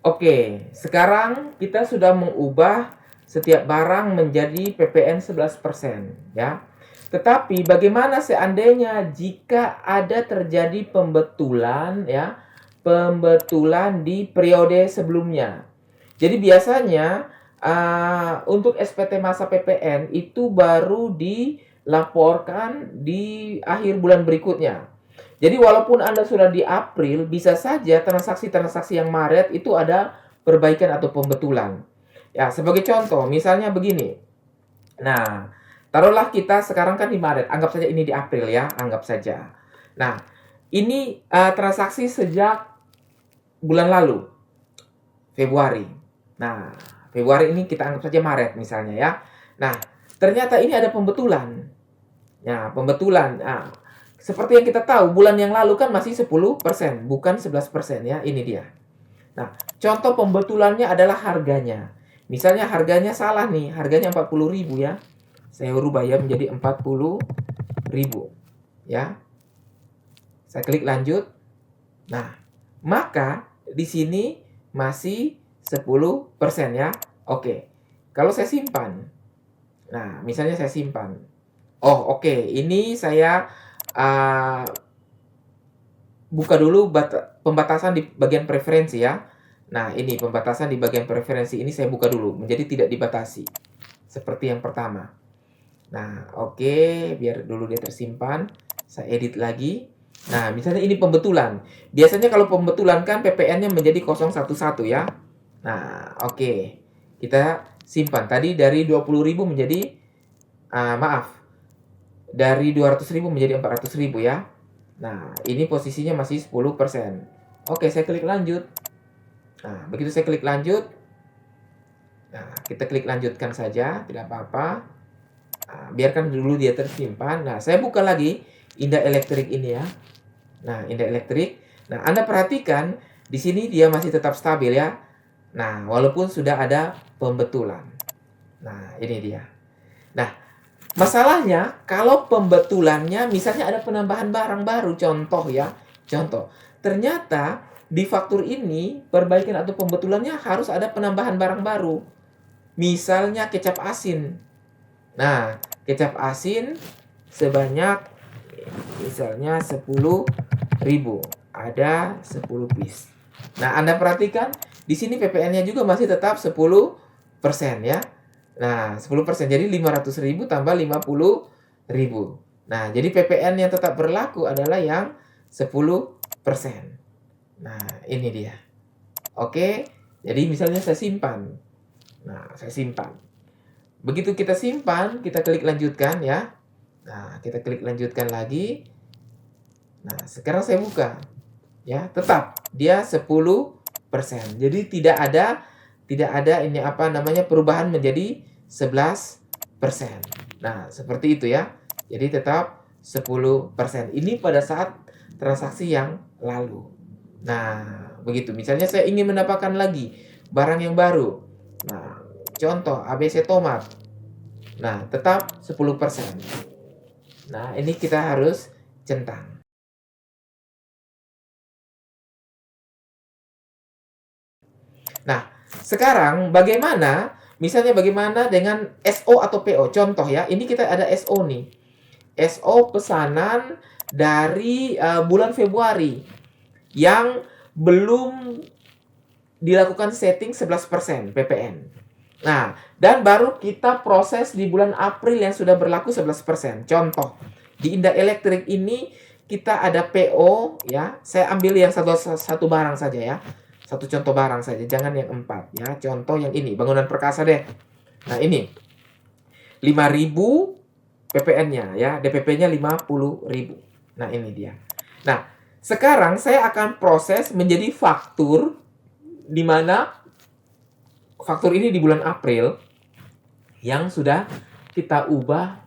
Oke, sekarang kita sudah mengubah setiap barang menjadi PPN 11%, ya. Tetapi bagaimana seandainya jika ada terjadi pembetulan, ya, pembetulan di periode sebelumnya. Jadi biasanya untuk SPT masa PPN itu baru dilaporkan di akhir bulan berikutnya. Jadi walaupun Anda sudah di April, bisa saja transaksi-transaksi yang Maret itu ada perbaikan atau pembetulan. Ya, sebagai contoh, misalnya begini. Nah, taruhlah kita sekarang kan di Maret, anggap saja ini di April ya, anggap saja. Nah, ini transaksi sejak bulan lalu, Februari. Nah, Februari ini kita anggap saja Maret misalnya ya. Nah, ternyata ini ada pembetulan. Ya, pembetulan. Nah, seperti yang kita tahu, bulan yang lalu kan masih 10%, bukan 11% ya. Ini dia. Nah, contoh pembetulannya adalah harganya. Misalnya harganya salah nih, harganya 40.000 ya. Saya rubah ya menjadi 40.000 ya. Saya klik lanjut. Nah, maka di sini masih 10% ya. Oke. Kalau saya simpan. Nah, misalnya saya simpan. Oh, oke. Ini saya buka dulu pembatasan di bagian preferensi ya. Nah, ini pembatasan di bagian preferensi ini saya buka dulu menjadi tidak dibatasi. Seperti yang pertama. Nah, oke, biar dulu dia tersimpan. Saya edit lagi. Nah, misalnya ini pembetulan. Biasanya kalau pembetulan kan PPN-nya menjadi 011 ya. Nah, oke. Kita simpan. Tadi dari 20.000 menjadi dari 200.000 menjadi 400.000 ya. Nah, ini posisinya masih 10%. Oke, saya klik lanjut. Nah, begitu saya klik lanjut. Nah, kita klik lanjutkan saja, tidak apa-apa. Nah, biarkan dulu dia tersimpan. Nah, saya buka lagi Indah Elektrik ini ya. Nah, Indah Elektrik. Nah, Anda perhatikan di sini dia masih tetap stabil ya. Nah, walaupun sudah ada pembetulan. Nah, ini dia. Nah, masalahnya kalau pembetulannya misalnya ada penambahan barang baru, contoh ya. Contoh. Ternyata di faktur ini perbaikan atau pembetulannya harus ada penambahan barang baru. Misalnya kecap asin. Nah, kecap asin sebanyak misalnya 10.000. Ada 10 piece. Nah, Anda perhatikan di sini PPN-nya juga masih tetap 10% ya. Nah, 10%. Jadi 500.000 tambah 50.000. Nah, jadi PPN yang tetap berlaku adalah yang 10%. Nah, ini dia. Oke, jadi misalnya saya simpan. Nah, saya simpan. Begitu kita simpan, kita klik lanjutkan ya. Nah, kita klik lanjutkan lagi. Nah, sekarang saya buka. Ya, tetap dia 10%. Jadi tidak ada ini apa namanya perubahan menjadi 11%. Nah, seperti itu ya. Jadi tetap 10%. Ini pada saat transaksi yang lalu. Nah, begitu. Misalnya saya ingin mendapatkan lagi barang yang baru. Nah, contoh ABC tomat. Nah, tetap 10%. Nah, ini kita harus centang. Nah, sekarang bagaimana misalnya bagaimana dengan SO atau PO? Contoh ya, ini kita ada SO nih. SO pesanan dari bulan Februari yang belum dilakukan setting 11% PPN. Nah, dan baru kita proses di bulan April yang sudah berlaku 11%. Contoh, di Indah Elektrik ini kita ada PO ya. Saya ambil yang satu barang saja ya. Satu contoh barang saja, jangan yang 4 ya. Contoh yang ini, bangunan perkasa deh. Nah, ini 5.000 PPN-nya ya, DPP-nya 50.000. Nah, ini dia. Nah, sekarang saya akan proses menjadi faktur di mana faktur ini di bulan April yang sudah kita ubah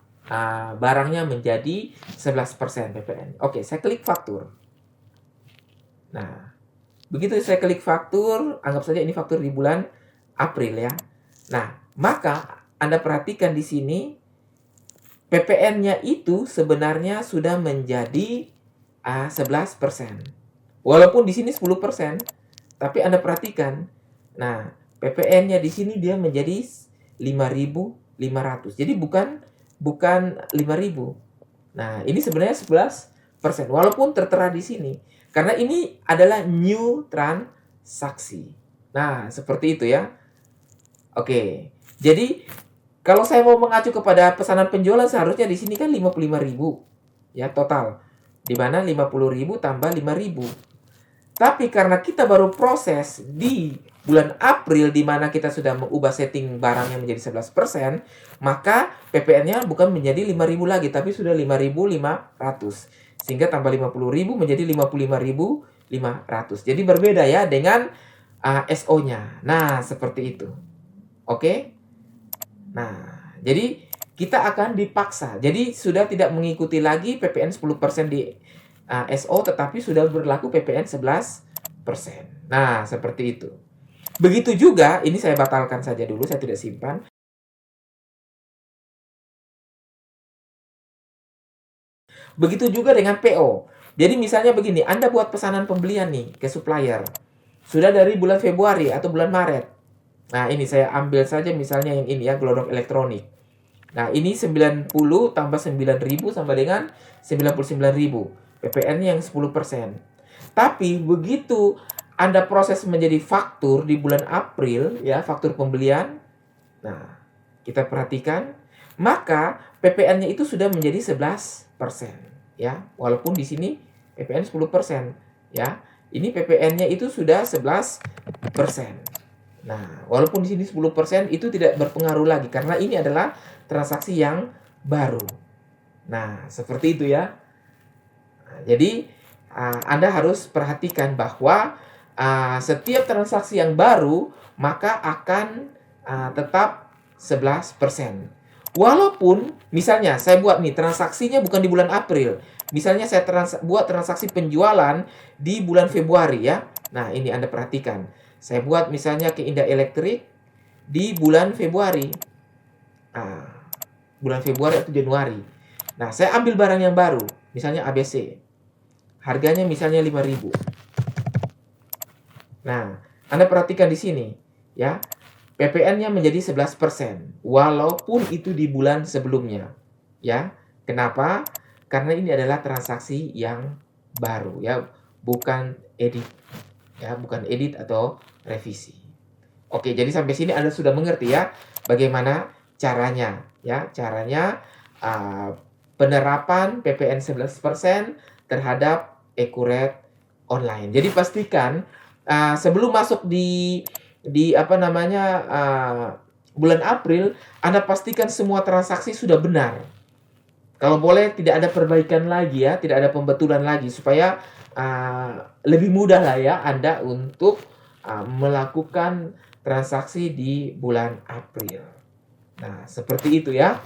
barangnya menjadi 11% PPN. Oke, saya klik faktur. Nah, begitu saya klik faktur, anggap saja ini faktur di bulan April ya. Nah, maka Anda perhatikan di sini PPN-nya itu sebenarnya sudah menjadi 11%. Walaupun di sini 10%, tapi Anda perhatikan Nah, PPN-nya di sini dia menjadi 5.500. Jadi bukan 5.000. Nah, ini sebenarnya 11% walaupun tertera di sini. Karena ini adalah new transaksi. Nah, seperti itu ya. Oke. Jadi kalau saya mau mengacu kepada pesanan penjualan seharusnya di sini kan 55.000 ya total. Di mana 50.000 tambah 5.000. Tapi karena kita baru proses di bulan April di mana kita sudah mengubah setting barangnya menjadi 11%, maka PPN-nya bukan menjadi 5.000 lagi tapi sudah 5.500. Sehingga tambah 50.000 menjadi 55.500. Jadi berbeda ya dengan SO-nya. Nah, seperti itu. Oke? Nah, jadi kita akan dipaksa. Jadi sudah tidak mengikuti lagi PPN 10% di SO tetapi sudah berlaku PPN 11%. Nah, seperti itu. Begitu juga, ini saya batalkan saja dulu, saya tidak simpan. Begitu juga dengan PO. Jadi misalnya begini, Anda buat pesanan pembelian nih ke supplier. Sudah dari bulan Februari atau bulan Maret. Nah, ini saya ambil saja misalnya yang ini ya, Glodok Elektronik. Nah, ini 90 tambah 9.000 sama dengan 99.000. PPN-nya yang 10%. Tapi begitu Anda proses menjadi faktur di bulan April, ya, faktur pembelian. Nah, kita perhatikan, maka PPN-nya itu sudah menjadi 11%, ya. Walaupun di sini PPN 10%, ya. Ini PPN-nya itu sudah 11%. Nah, walaupun di sini 10% itu tidak berpengaruh lagi karena ini adalah transaksi yang baru. Nah, seperti itu ya. Nah, jadi Anda harus perhatikan bahwa setiap transaksi yang baru maka akan tetap 11%. Walaupun misalnya saya buat nih transaksinya bukan di bulan April. Misalnya saya buat transaksi penjualan di bulan Februari ya. Nah, ini Anda perhatikan. Saya buat misalnya ke Indah Elektrik di bulan Februari. Bulan Februari atau Januari. Nah, saya ambil barang yang baru, misalnya ABC. Harganya misalnya 5.000. Nah, Anda perhatikan di sini, ya. PPN-nya menjadi 11%, walaupun itu di bulan sebelumnya. Ya. Kenapa? Karena ini adalah transaksi yang baru, ya, bukan edit. Ya, bukan edit atau revisi. Oke, jadi sampai sini Anda sudah mengerti ya bagaimana caranya, ya. Caranya penerapan PPN 11% terhadap Accurate Online. Jadi pastikan sebelum masuk di bulan April, Anda pastikan semua transaksi sudah benar. Kalau boleh tidak ada perbaikan lagi ya, tidak ada pembetulan lagi supaya lebih mudah lah ya Anda untuk melakukan transaksi di bulan April. Nah, seperti itu ya.